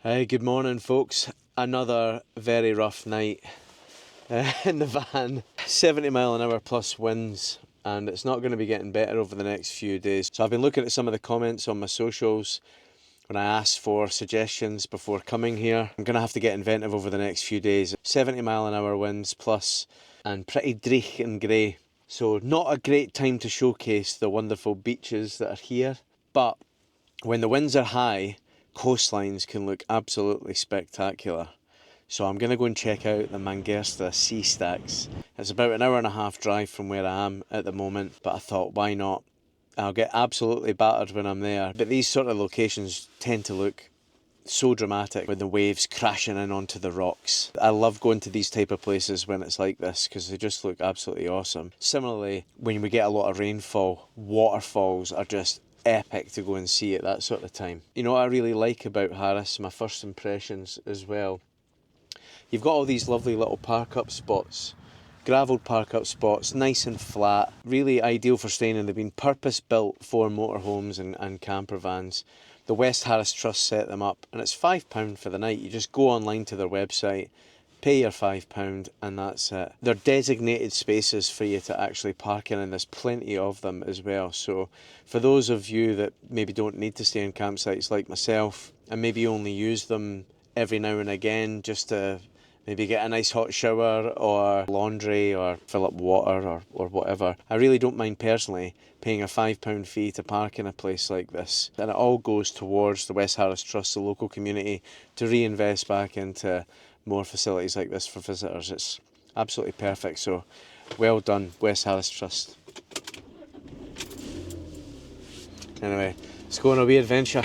Hey, good morning folks. Another very rough night in the van. 70 mile an hour plus winds, and it's not going to be getting better over the next few days. So I've been looking at some of the comments on my socials when I asked for suggestions before coming here. I'm going to have to get inventive over the next few days. 70 mile an hour winds plus, and pretty dreich and grey. So not a great time to showcase the wonderful beaches that are here, but when the winds are high, coastlines can look absolutely spectacular. So I'm going to go and check out the Mangersta Stacks. It's about an hour and a half drive from where I am at the moment, but I thought, why not? I'll get absolutely battered when I'm there. But these sort of locations tend to look so dramatic with the waves crashing in onto the rocks. I love going to these type of places when it's like this because they just look absolutely awesome. Similarly, when we get a lot of rainfall, waterfalls are just epic to go and see at that sort of time. You know what I really like about Harris, my first impressions as well? You've got all these lovely little park up spots, gravelled park up spots, nice and flat, really ideal for staying in. They've been purpose built for motorhomes and camper vans. The West Harris Trust set them up, and it's £5 for the night. You just go online to their website, pay your £5 and that's it. They're designated spaces for you to actually park in, and there's plenty of them as well. So for those of you that maybe don't need to stay in campsites like myself, and maybe only use them every now and again just to maybe get a nice hot shower or laundry or fill up water or whatever, I really don't mind personally paying a £5 fee to park in a place like this. And it all goes towards the West Harris Trust, the local community, to reinvest back into more facilities like this for visitors. It's absolutely perfect. So well done, West Harris Trust. Anyway, let's go on a wee adventure.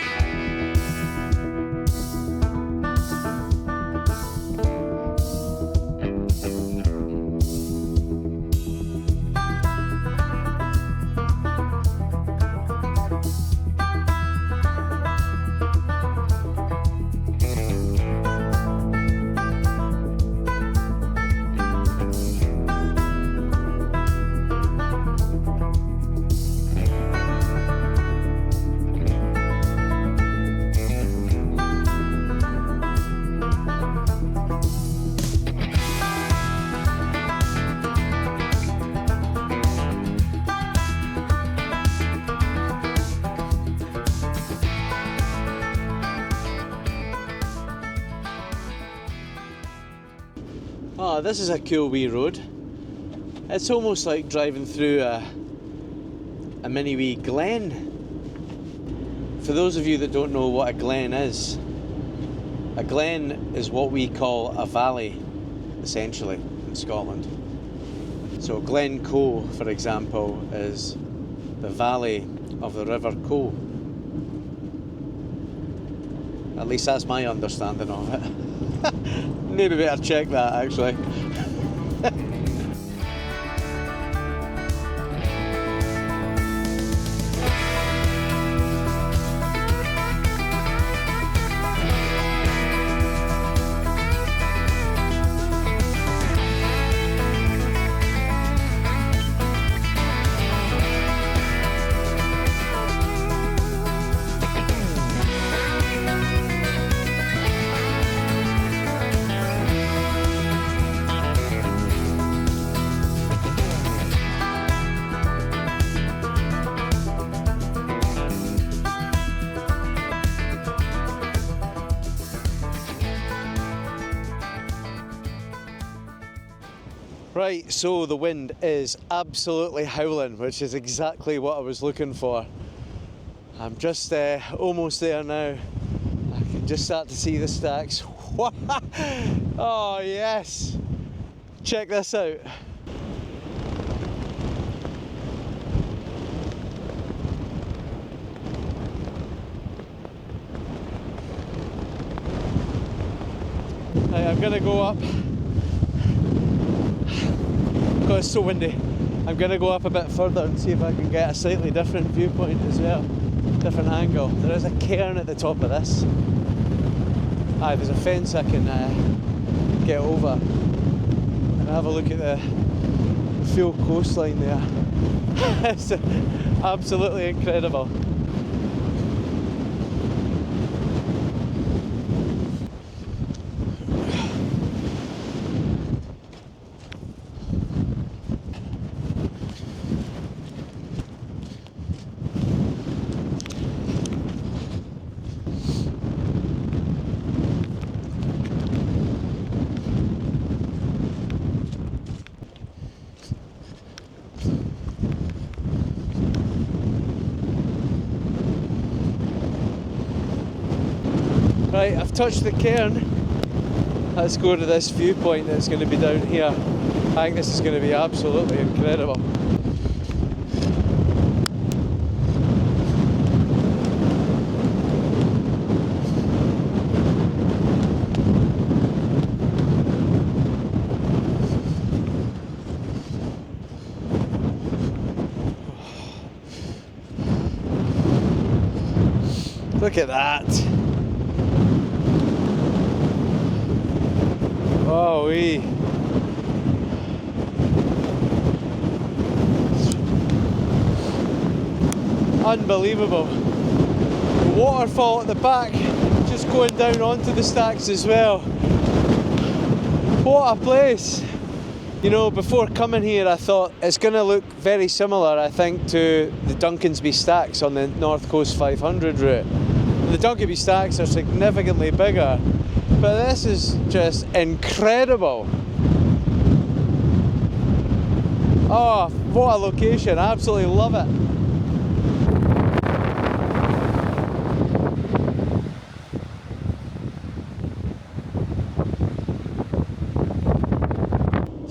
Oh, this is a cool wee road. It's almost like driving through a mini wee glen. For those of you that don't know what a glen is what we call a valley, essentially, in Scotland. So Glencoe, for example, is the valley of the River Coe. At least that's my understanding of it. Maybe better check that actually. Right, so the wind is absolutely howling, which is exactly what I was looking for. I'm just almost there now. I can just start to see the stacks. Oh yes! Check this out. Right, I'm gonna go up. It's so windy. I'm going to go up a bit further and see if I can get a slightly different viewpoint as well, different angle. There is a cairn at the top of this. There's a fence I can get over and have a look at the full coastline there. It's absolutely incredible. Right, I've touched the cairn. Let's go to this viewpoint that's going to be down here. I think this is going to be absolutely incredible. Look at that. Oh, wee. Unbelievable. The waterfall at the back, just going down onto the stacks as well. What a place. You know, before coming here I thought it's going to look very similar, I think, to the Duncansby Stacks on the North Coast 500 route. The Duncansby Stacks are significantly bigger, but this is just incredible. Oh, what a location, I absolutely love it.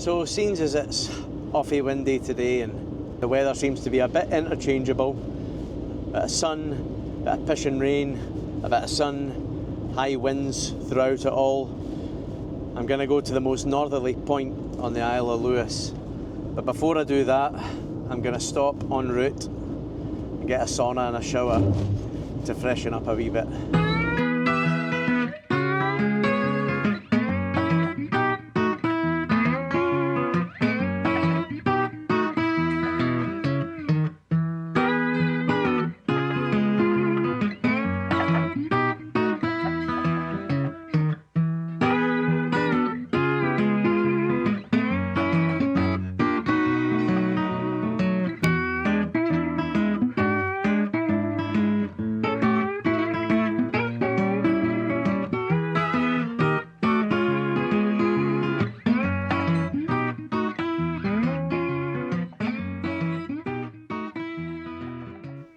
So, seems as it's awfully windy today and the weather seems to be a bit interchangeable. A bit of sun, a bit of pissing rain, a bit of sun, high winds throughout it all. I'm going to go to the most northerly point on the Isle of Lewis. But before I do that, I'm going to stop en route and get a sauna and a shower to freshen up a wee bit.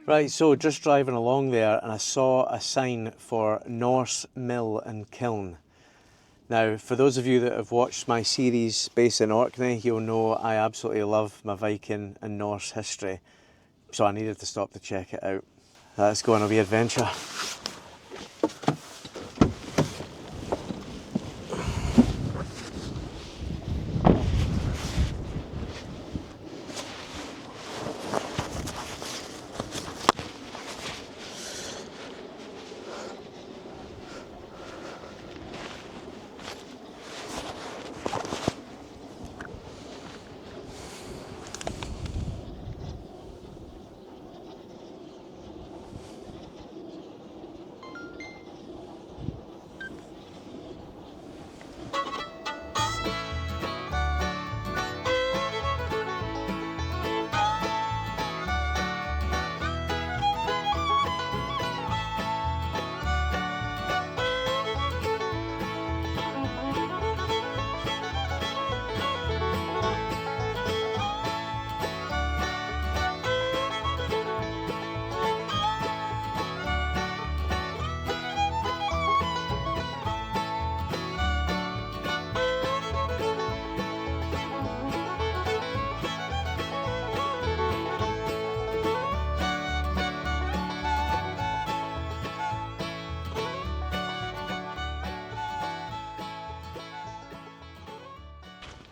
Right, so just driving along there and I saw a sign for Norse Mill Kiln. Now, for those of you that have watched my series based in Orkney, you'll know I absolutely love my Viking and Norse history, so I needed to stop to check it out. Let's go on a wee adventure.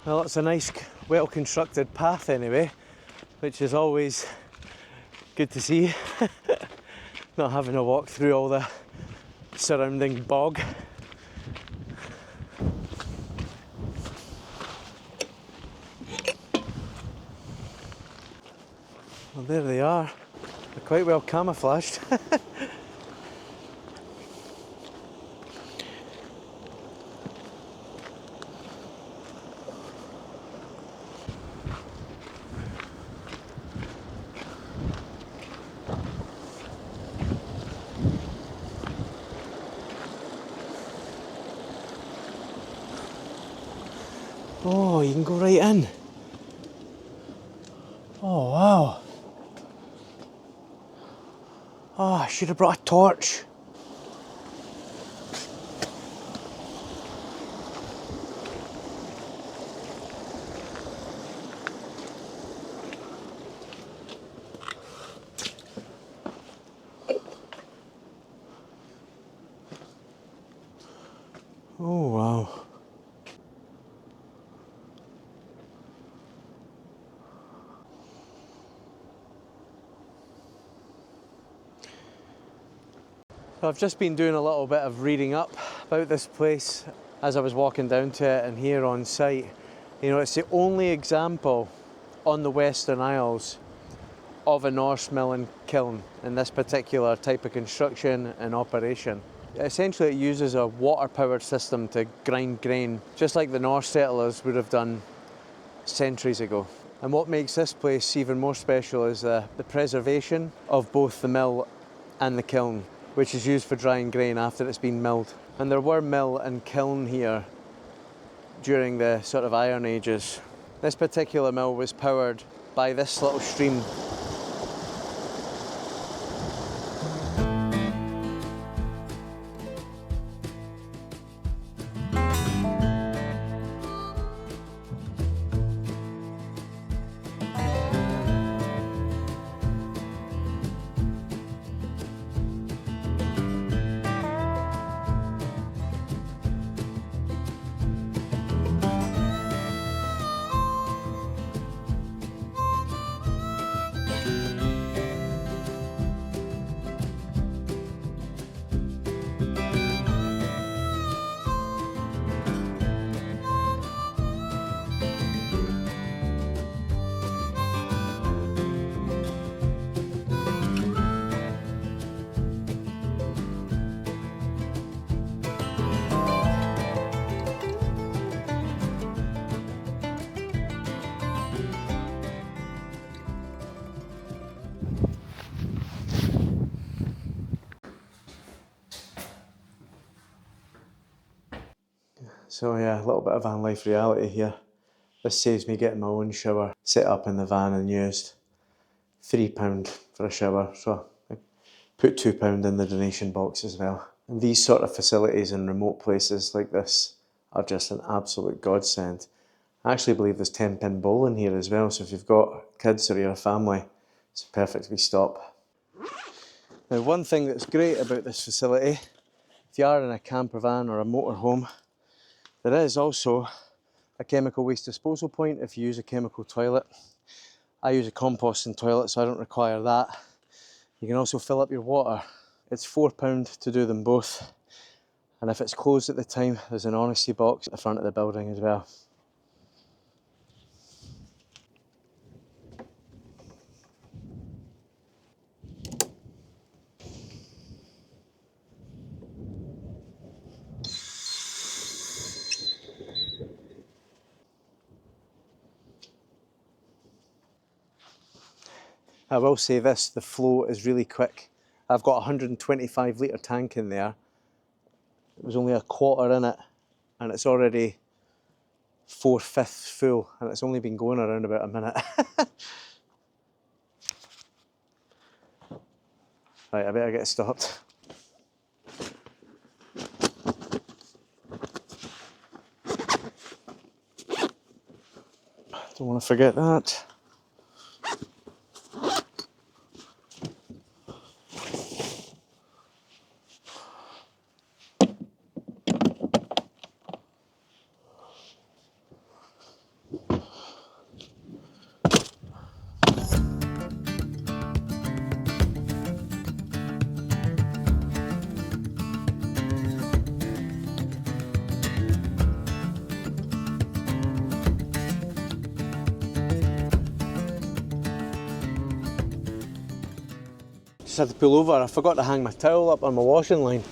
Well, it's a nice, well-constructed path anyway, which is always good to see. Not having to walk through all the surrounding bog. Well, there they are. They're quite well camouflaged. Oh, you can go right in. Oh, wow. Oh, I should have brought a torch. So I've just been doing a little bit of reading up about this place as I was walking down to it and here on site. You know, it's the only example on the Western Isles of a Norse Mill Kiln in this particular type of construction and operation. Essentially it uses a water-powered system to grind grain, just like the Norse settlers would have done centuries ago. And what makes this place even more special is the preservation of both the mill and the kiln, which is used for drying grain after it's been milled. And there were mill and kiln here during the sort of Iron Ages. This particular mill was powered by this little stream. So yeah, a little bit of van life reality here. This saves me getting my own shower set up in the van and used. £3 for a shower, so I put £2 in the donation box as well. And these sort of facilities in remote places like this are just an absolute godsend. I actually believe there's 10-pin bowling here as well, so if you've got kids or you're a family, it's a perfect wee stop. Now, one thing that's great about this facility, if you are in a camper van or a motorhome, there is also a chemical waste disposal point if you use a chemical toilet. I use a composting toilet, so I don't require that. You can also fill up your water. It's £4 to do them both. And if it's closed at the time, there's an honesty box at the front of the building as well. I will say this, the flow is really quick. I've got a 125 litre tank in there. It was only a quarter in it and it's already 4/5 full and it's only been going around about a minute. Right, I better get stopped. Don't want to forget that. Just had to pull over. I forgot to hang my towel up on my washing line.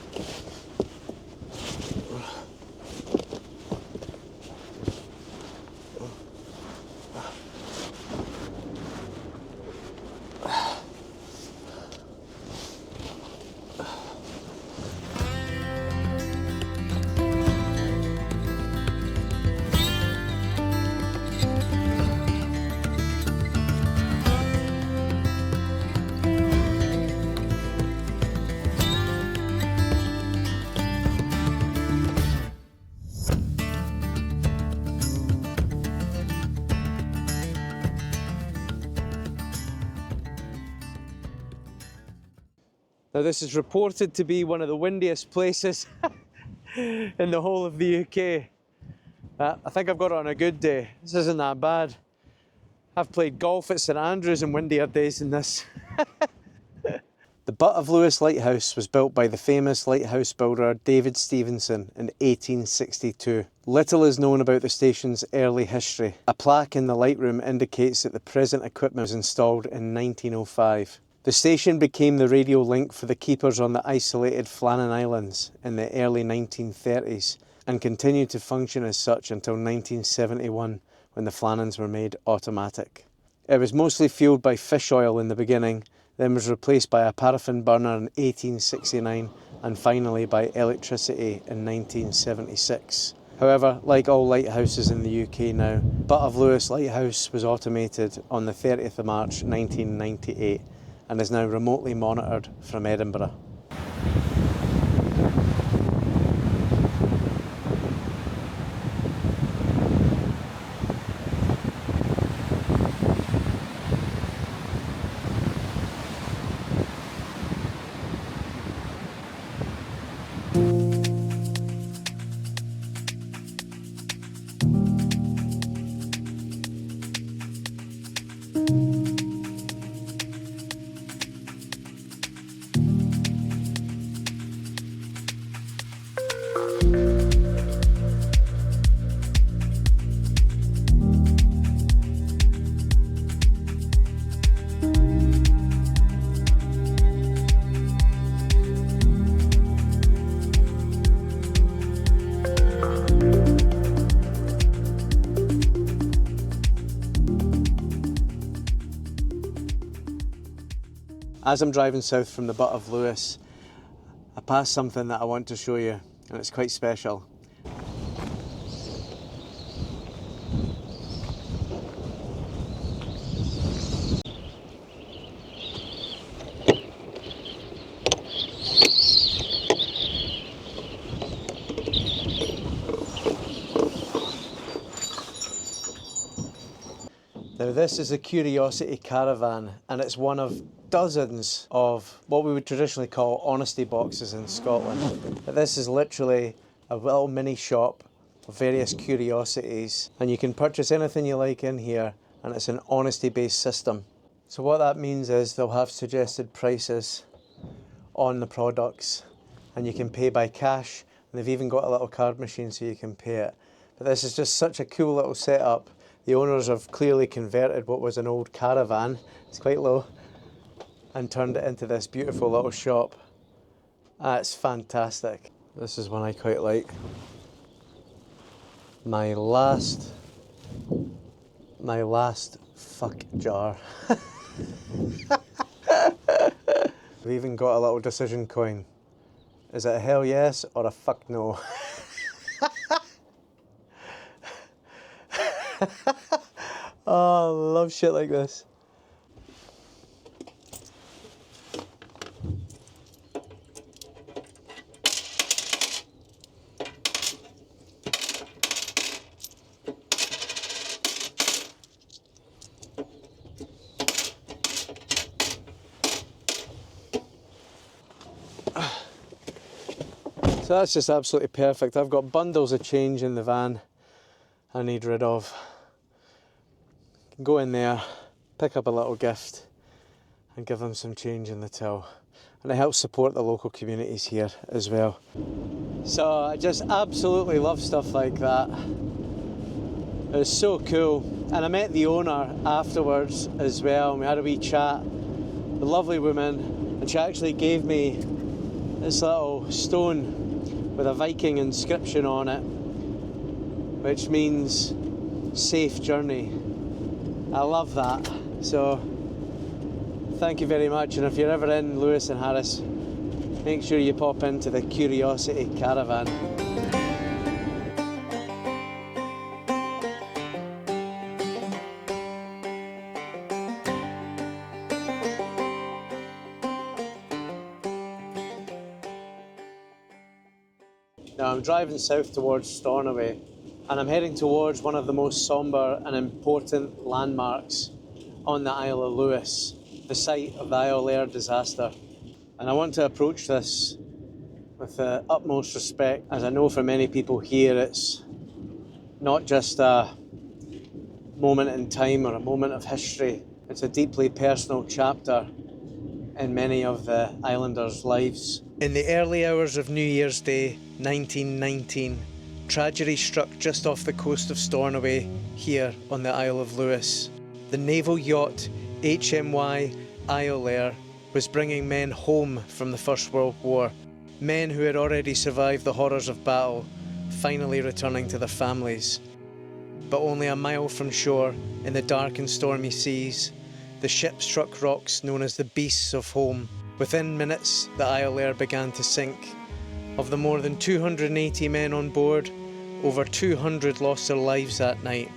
Now this is reported to be one of the windiest places in the whole of the UK. I think I've got it on a good day. This isn't that bad. I've played golf at St Andrews in windier days than this. The Butt of Lewis Lighthouse was built by the famous lighthouse builder David Stevenson in 1862. Little is known about the station's early history. A plaque in the light room indicates that the present equipment was installed in 1905. The station became the radio link for the keepers on the isolated Flannan Islands in the early 1930s and continued to function as such until 1971 when the Flannans were made automatic. It was mostly fueled by fish oil in the beginning, then was replaced by a paraffin burner in 1869 and finally by electricity in 1976. However, like all lighthouses in the UK now, Butt of Lewis Lighthouse was automated on the 30th of March 1998 and is now remotely monitored from Edinburgh. As I'm driving south from the Butt of Lewis, I pass something that I want to show you, and it's quite special. Now this is a Curiosity caravan, and it's one of dozens of what we would traditionally call honesty boxes in Scotland. But this is literally a little mini shop of various curiosities, and you can purchase anything you like in here, and it's an honesty based system. So what that means is they'll have suggested prices on the products and you can pay by cash, and they've even got a little card machine so you can pay it. But this is just such a cool little setup. The owners have clearly converted what was an old caravan, it's quite low, and turned it into this beautiful little shop. That's fantastic. This is one I quite like. My last fuck jar. We've even got a little decision coin. Is it a hell yes or a fuck no? Oh, I love shit like this. So that's just absolutely perfect. I've got bundles of change in the van I need rid of. Go in there, pick up a little gift and give them some change in the till. And it helps support the local communities here as well. So I just absolutely love stuff like that. It was so cool. And I met the owner afterwards as well, and we had a wee chat. A lovely woman, and she actually gave me this little stone with a Viking inscription on it, which means safe journey. I love that. So thank you very much, and if you're ever in Lewis and Harris, make sure you pop into the Curiosity caravan. Now I'm driving south towards Stormy, and I'm heading towards one of the most sombre and important landmarks on the Isle of Lewis, the site of the Iolaire Disaster. And I want to approach this with the utmost respect, as I know for many people here it's not just a moment in time or a moment of history, it's a deeply personal chapter in many of the islanders' lives. In the early hours of New Year's Day 1919, tragedy struck just off the coast of Stornoway here on the Isle of Lewis. The naval yacht HMY Iolaire was bringing men home from the First World War, men who had already survived the horrors of battle, finally returning to their families. But only a mile from shore, in the dark and stormy seas, the ship struck rocks known as the Beasts of Home. Within minutes, the Iolaire began to sink. Of the more than 280 men on board, over 200 lost their lives that night,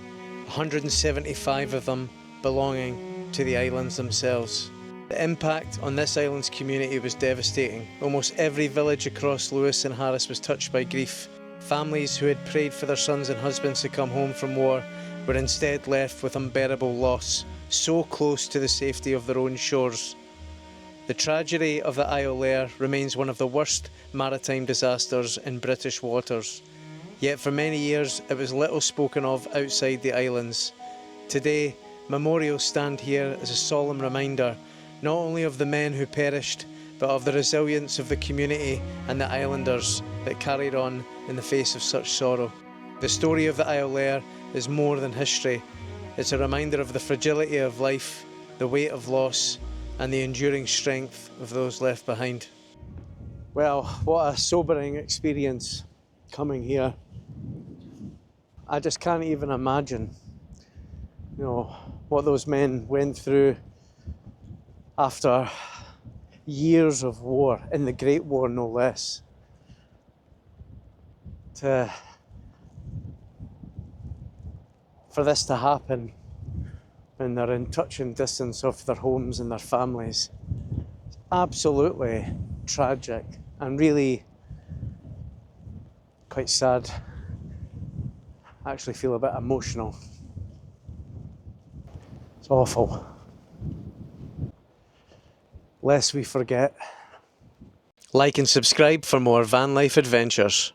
175 of them belonging to the islands themselves. The impact on this island's community was devastating. Almost every village across Lewis and Harris was touched by grief. Families who had prayed for their sons and husbands to come home from war were instead left with unbearable loss, so close to the safety of their own shores. The tragedy of the Iolaire remains one of the worst maritime disasters in British waters. Yet for many years it was little spoken of outside the islands. Today, memorials stand here as a solemn reminder not only of the men who perished, but of the resilience of the community and the islanders that carried on in the face of such sorrow. The story of the Iolaire is more than history. It's a reminder of the fragility of life, the weight of loss, and the enduring strength of those left behind. Well, what a sobering experience coming here. I just can't even imagine, what those men went through after years of war, in the Great War no less, for this to happen when they're in touch and distance of their homes and their families. It's absolutely tragic and really quite sad. I actually feel a bit emotional. It's awful. Lest we forget. Like and subscribe for more van life adventures.